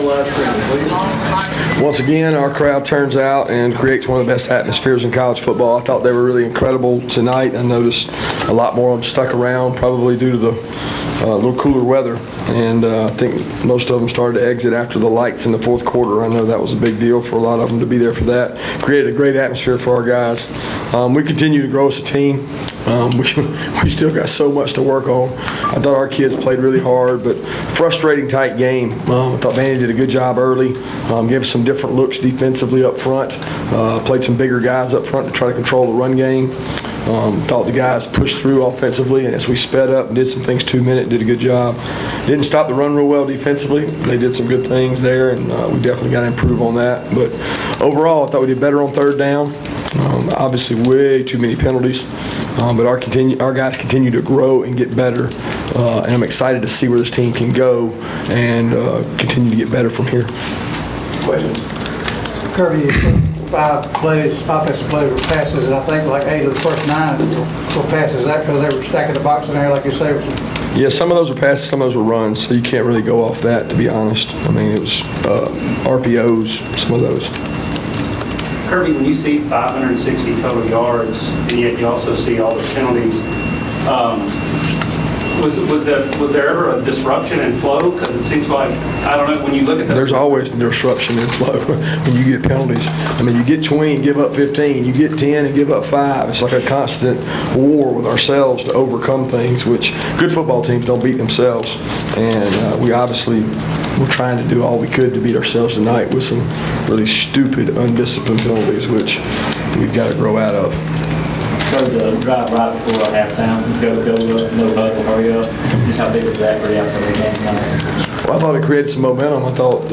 last round, please. Once again, our crowd turns out and creates one of the best atmospheres in college football. I thought they were really incredible tonight. I noticed a lot more of them stuck around, probably due to the little cooler weather. And I think most of them started to exit after the lights in the fourth quarter. I know that was a big deal for a lot of them to be there for that. Created a great atmosphere for our guys. We continue to grow as a team. We still got so much to work on. I thought our kids played really hard, but frustrating tight game. I thought Vandy did a good job early. Gave us some different looks defensively up front. Played some bigger guys up front to try to control the run game. Thought the guys pushed through offensively, and as we sped up and did some things 2-minute, did a good job. Didn't stop the run real well defensively. They did some good things there, and we definitely got to improve on that. But overall, I thought we did better on third down. Obviously, way too many penalties. But our guys continue to grow and get better, and I'm excited to see where this team can go and continue to get better from here. Questions? Kirby, 5 offensive plays were passes, and I think like 8 of the first 9 were passes. Is that because they were stacking the box in there, like you say? Yeah, some of those were passes, some of those were runs, so you can't really go off that, to be honest. I mean, it was RPOs, some of those. Kirby, when you see 560 total yards, and yet you also see all the penalties, was there ever a disruption in flow? Because it seems like, I don't know, when you look at There's always disruption in flow when you get penalties. I mean, you get 20 and give up 15. You get 10 and give up 5. It's like a constant war with ourselves to overcome things, which good football teams don't beat themselves. And we obviously were trying to do all we could to beat ourselves tonight with some really stupid, undisciplined penalties, which we've got to grow out of. So the drive right before halftime, go up, no huddle, hurry up. Just how big was that for you after the game tonight? Well, I thought it created some momentum. I thought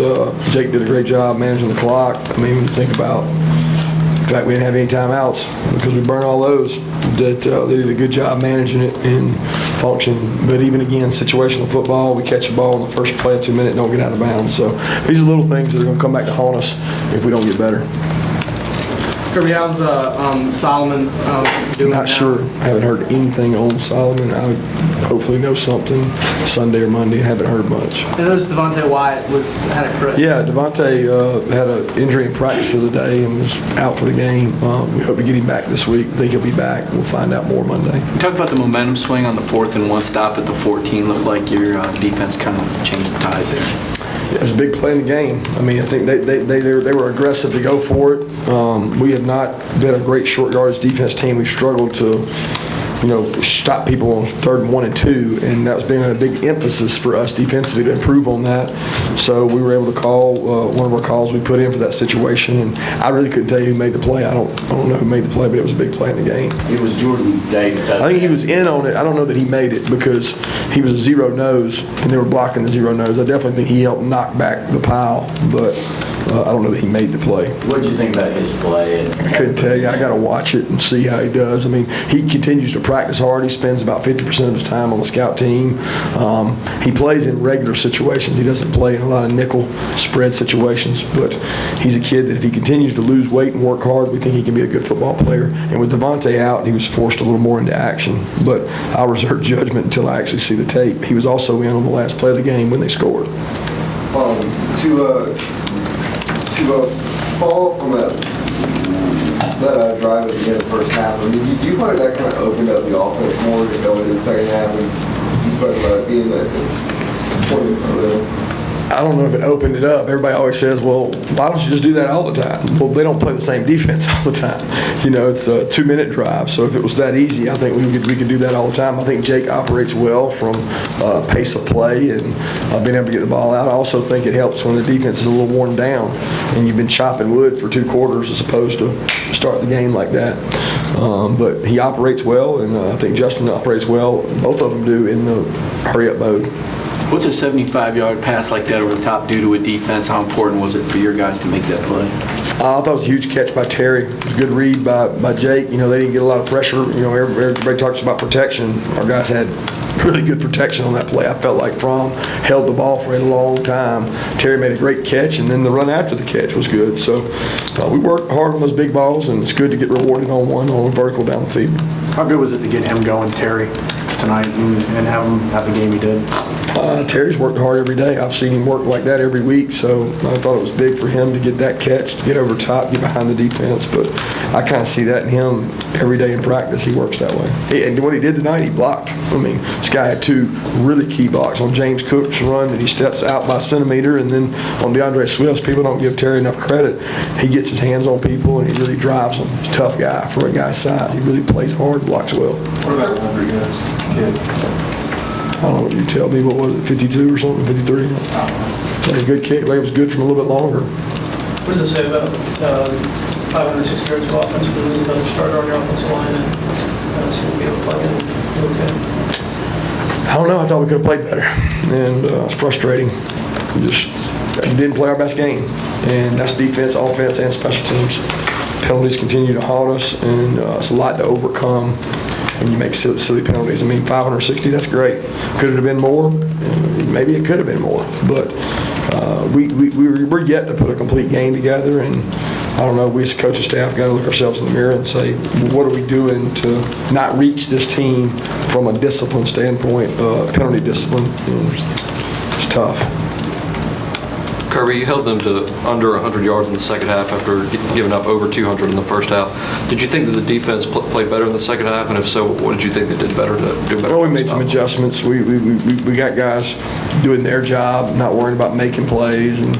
Jake did a great job managing the clock. I mean, when you think about the fact we didn't have any timeouts because we burned all those, that they did a good job managing it and functioning. But even again, situational football, we catch a ball in the first play of 2 minutes, don't get out of bounds. So these are little things that are going to come back to haunt us if we don't get better. Kirby, how's Solomon doing? Not sure. I haven't heard anything on Solomon. I would hopefully know something Sunday or Monday. I haven't heard much. I noticed Devontae Wyatt had a crash. Yeah, Devontae had an injury in practice the other day and was out for the game. We hope to get him back this week. I think he'll be back. We'll find out more Monday. You talked about the momentum swing on the 4th and 1 stop at the 14. Looked like your defense kind of changed the tide there. It was a big play in the game. I mean, I think they were aggressive to go for it. We have not been a great short yardage defense team. We've struggled to, stop people on 3rd and 1 and 2, and that's been a big emphasis for us defensively to improve on that. So we were able to call one of our calls we put in for that situation, and I really couldn't tell you who made the play. I don't know who made the play, but it was a big play in the game. It was Jordan Davis. I think he was in on it. I don't know that he made it because he was a zero nose, and they were blocking the zero nose. I definitely think he helped knock back the pile, but I don't know that he made the play. What did you think about his play? I couldn't tell you. I got to watch it and see how he does. I mean, he continues to practice hard. He spends about 50% of his time on the scout team. He plays in regular situations. He doesn't play in a lot of nickel spread situations, but he's a kid that if he continues to lose weight and work hard, we think he can be a good football player. And with Devontae out, he was forced a little more into action, but I'll reserve judgment until I actually see the tape. He was also in on the last play of the game when they scored. To follow up from that drive at the end of the first half, I mean, do you find that kind of opened up the offense more to go into the second half, and you spoke about it being that point of the I don't know if it opened it up. Everybody always says, well, why don't you just do that all the time? Well, they don't play the same defense all the time. It's a 2-minute drive. So if it was that easy, I think we could do that all the time. I think Jake operates well from pace of play and being able to get the ball out. I also think it helps when the defense is a little worn down and you've been chopping wood for 2 quarters as opposed to start the game like that. But he operates well, and I think Justin operates well. Both of them do in the hurry-up mode. What's a 75-yard pass like that over the top do to a defense? How important was it for your guys to make that play? I thought it was a huge catch by Terry. It was a good read by Jake. They didn't get a lot of pressure. Everybody talks about protection. Our guys had really good protection on that play. I felt like Fromm held the ball for a long time. Terry made a great catch, and then the run after the catch was good. So we worked hard on those big balls, and it's good to get rewarded on one on a vertical down the field. How good was it to get him going, Terry? tonight and have the game he did? Terry's worked hard every day. I've seen him work like that every week, so I thought it was big for him to get that catch, to get over top, get behind the defense. But I kind of see that in him every day in practice. He works that way. And what he did tonight, he blocked. I mean, this guy had 2 really key blocks on James Cook's run that he steps out by a centimeter, and then on DeAndre Swift's. People don't give Terry enough credit. He gets his hands on people and he really drives them. He's a tough guy for a guy's size. He really plays hard, blocks well. What about 100 yards? I don't know what you tell me. What was it, 52 or something, 53? Like a good kick. Like it was good from a little bit longer. What does it say about 560 yards of offense for losing another starter on your offensive line and so we'll be able to play okay? I don't know. I thought we could have played better. And it's frustrating. We just didn't play our best game. And that's defense, offense, and special teams. Penalties continue to haunt us, and it's a lot to overcome when you make silly penalties. I mean, 560, that's great. Could it have been more? Maybe it could have been more. But we're yet to put a complete game together, and I don't know, we as a coaching staff got to look ourselves in the mirror and say, what are we doing to not reach this team from a discipline standpoint, penalty discipline? It's tough. Kirby, you held them to under 100 yards in the second half after giving up over 200 in the first half. Did you think that the defense played better in the second half? And if so, what did you think they did better to do better? Well, we made some adjustments. We got guys doing their job, not worrying about making plays. And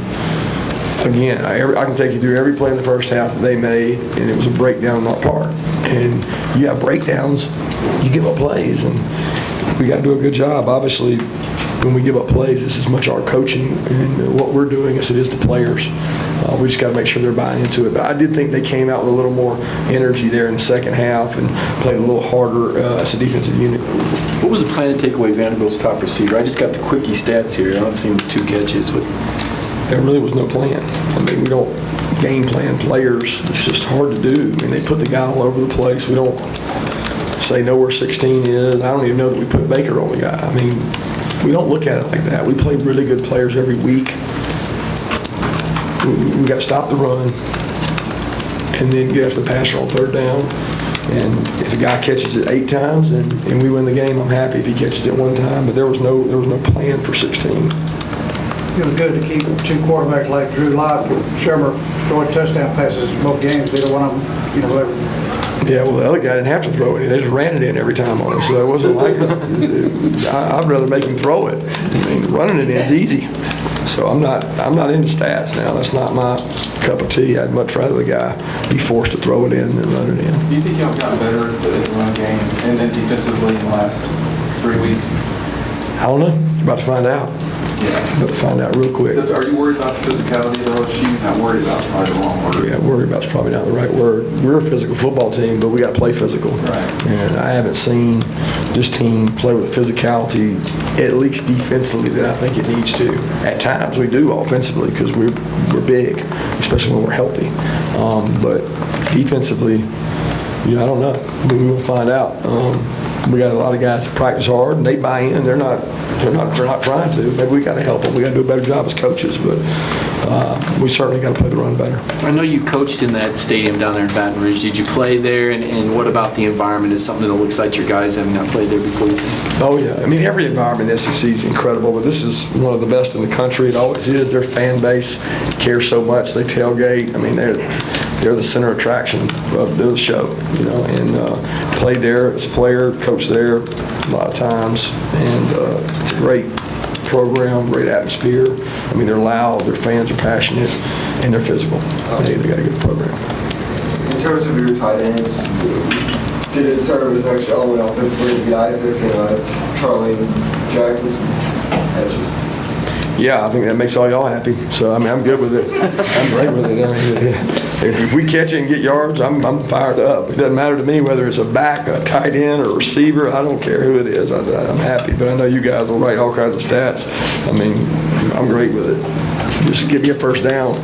again, I can take you through every play in the first half that they made, and it was a breakdown on our part. And you have breakdowns, you give up plays, and we got to do a good job. Obviously, when we give up plays, it's as much our coaching and what we're doing as it is the players. We just got to make sure they're buying into it. But I did think they came out with a little more energy there in the second half and played a little harder as a defensive unit. What was the plan to take away Vanderbilt's top receiver? I just got the quickie stats here. I don't see him with 2 catches. There really was no plan. I mean, we don't game plan players. It's just hard to do. I mean, they put the guy all over the place. We don't say know where 16 is. I don't even know that we put Baker on the guy. I mean, we don't look at it like that. We play really good players every week. We got to stop the run and then get after the passer on third down. And if a guy catches it 8 times and we win the game, I'm happy if he catches it 1 time. But there was no plan for 16. It was good to keep 2 quarterbacks like Drew Lock, Shermer, throwing touchdown passes in both games. Neither one of them, whatever. Yeah, well, the other guy didn't have to throw it. They just ran it in every time on us. So it wasn't like I'd rather make him throw it. I mean, running it in is easy. So I'm not into stats now. That's not my cup of tea. I'd much rather the guy be forced to throw it in than run it in. Do you think y'all got better at the run game and then defensively in the last 3 weeks? I don't know. You're about to find out. Yeah. About to find out real quick. Are you worried about the physicality of LSU? Not worried about is probably the wrong word. Yeah, worried about's probably not the right word. We're a physical football team, but we got to play physical. Right. And I haven't seen this team play with physicality, at least defensively, that I think it needs to. At times we do offensively because we're big, especially when we're healthy. But defensively, I don't know. We will find out. We got a lot of guys that practice hard and they buy in. They're not trying to. Maybe we got to help them. We got to do a better job as coaches, but we certainly got to play the run better. I know you coached in that stadium down there in Baton Rouge. Did you play there? And what about the environment? Is something that will excite your guys having not played there before? Oh yeah. I mean, every environment in the SEC is incredible, but this is one of the best in the country. It always is. Their fan base cares so much. They tailgate. I mean, they're the center attraction of the show, and played there as a player, coached there a lot of times, and it's a great program, great atmosphere. I mean, they're loud, their fans are passionate, and they're physical. They got a good program. In terms of your tight ends, did it serve as an extra element offensively to get Isaac and Charlie Jackson's catches? Yeah, I think that makes all y'all happy. So, I mean, I'm good with it. I'm great with it. I mean, if we catch it and get yards, I'm fired up. It doesn't matter to me whether it's a back, a tight end, or a receiver. I don't care who it is. I'm happy. But I know you guys will write all kinds of stats. I mean, I'm great with it. Just give me a first down.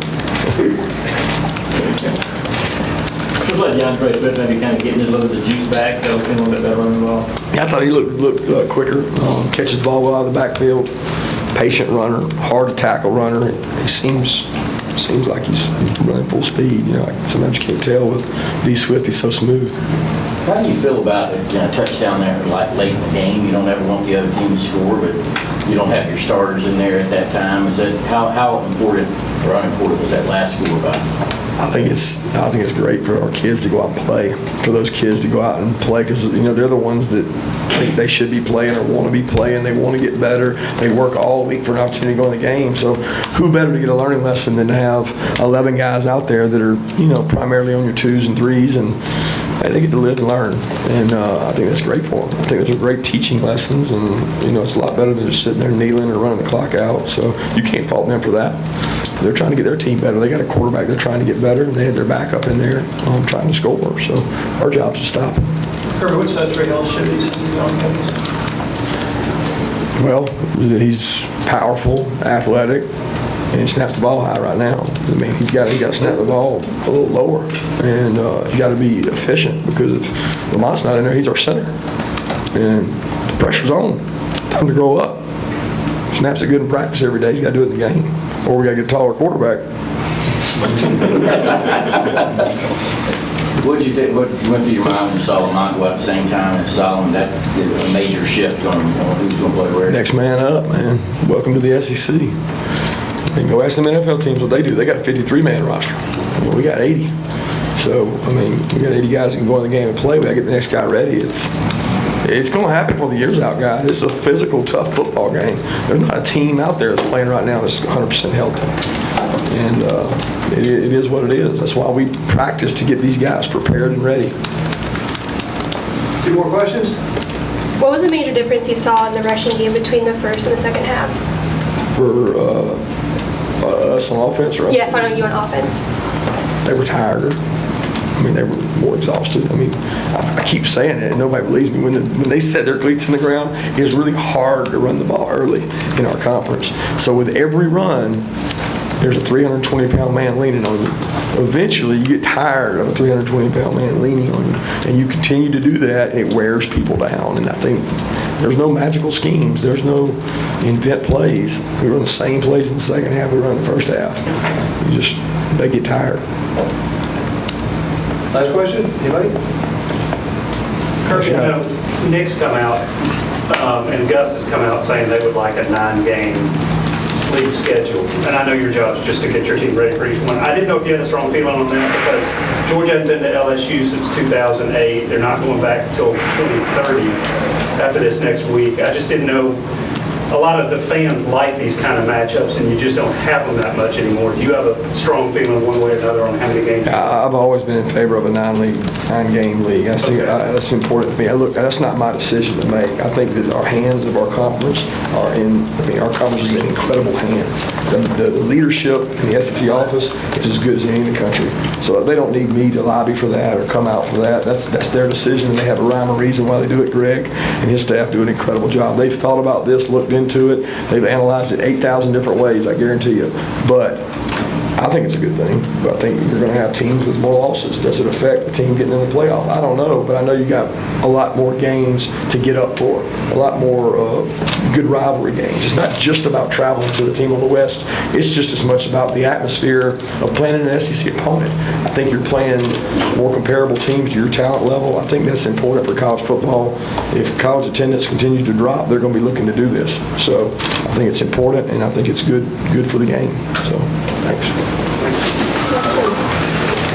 Looks like DeAndre Swift maybe kind of getting his little bit of juice back, so feeling a little bit better on the ball. Yeah, I thought he looked quicker. Catches the ball well out of the backfield. Patient runner, hard to tackle runner. He seems seems like he's running full speed. You know, like sometimes you can't tell with D Swift, he's so smooth. How do you feel about a touchdown there like late in the game? You don't ever want the other team to score, but you don't have your starters in there at that time. Is that how important or unimportant was that last score by? I think it's great for our kids to go out and play, for those kids to go out and play, because you know they're the ones that think they should be playing or want to be playing. They want to get better. They work all week for an opportunity to go in the game. So who better to get a learning lesson than to have 11 guys out there that are, you know, primarily on your 2s and 3s, and they get to live and learn. And I think that's great for them. I think those are great teaching lessons, and you know it's a lot better than just sitting there kneeling or running the clock out. So you can't fault them for that. They're trying to get their team better. They got a quarterback they're trying to get better, and they had their backup in there trying to score. So our job's to stop it. Kirby, what's Trey Hill's should be since he's on campus? Well, he's powerful, athletic, and he snaps the ball high right now. I mean, he's got to snap the ball a little lower, and he's got to be efficient, because if Lamont's not in there, he's our center, and the pressure's on. Time to grow up. Snaps it good in practice every day. He's got to do it in the game, or we got to get a taller quarterback. What did you think? What went through your mind when you saw Lamont go out at the same time as Solomon? That did a major shift on who's going to play where. Next man up, man. Welcome to the SEC. And go ask them NFL teams what they do. They got a 53-man roster. I mean, we got 80. So, I mean, we got 80 guys that can go in the game and play. We got to get the next guy ready. It's going to happen before the year's out, guys. It's a physical, tough football game. There's not a team out there that's playing right now that's 100% healthy. And it is what it is. That's why we practice to get these guys prepared and ready. 2 more questions? What was the major difference you saw in the rushing game between the first and the second half? For us on offense or us? Yes, I know you on offense. They were tired. I mean, they were more exhausted. I mean, I keep saying it, and nobody believes me. When they set their cleats in the ground, it's really hard to run the ball early in our conference. So with every run, there's a 320-pound man leaning on you. Eventually, you get tired of a 320-pound man leaning on you, and you continue to do that, and it wears people down. And I think there's no magical schemes. There's no invent plays. We run the same plays in the second half we run in the first half. They get tired. Last question, anybody? Kirby, I know Nick's come out, and Gus has come out saying they would like a 9-game league schedule. And I know your job's just to get your team ready for each one. I didn't know if you had a strong feeling on that, because Georgia hasn't been to LSU since 2008. They're not going back until 2030 after this next week. I just didn't know. A lot of the fans like these kind of matchups, and you just don't have them that much anymore. Do you have a strong feeling one way or another on how many games? I've always been in favor of a 9-game league. I think that's important to me. Look, that's not my decision to make. I think that our hands of our conference are in, our conference is in incredible hands. The leadership in the SEC office is as good as any in the country. So they don't need me to lobby for that or come out for that. That's their decision, and they have a rhyme or reason why they do it. Greg and his staff do an incredible job. They've thought about this, looked into it. They've analyzed it 8,000 different ways, I guarantee you. But I think it's a good thing. But I think you're going to have teams with more losses. Does it affect the team getting in the playoff? I don't know, but I know you got a lot more games to get up for, a lot more good rivalry games. It's not just about traveling to the team on the West. It's just as much about the atmosphere of playing an SEC opponent. I think you're playing more comparable teams to your talent level. I think that's important for college football. If college attendance continues to drop, they're going to be looking to do this. So I think it's important, and I think it's good for the game. So thanks.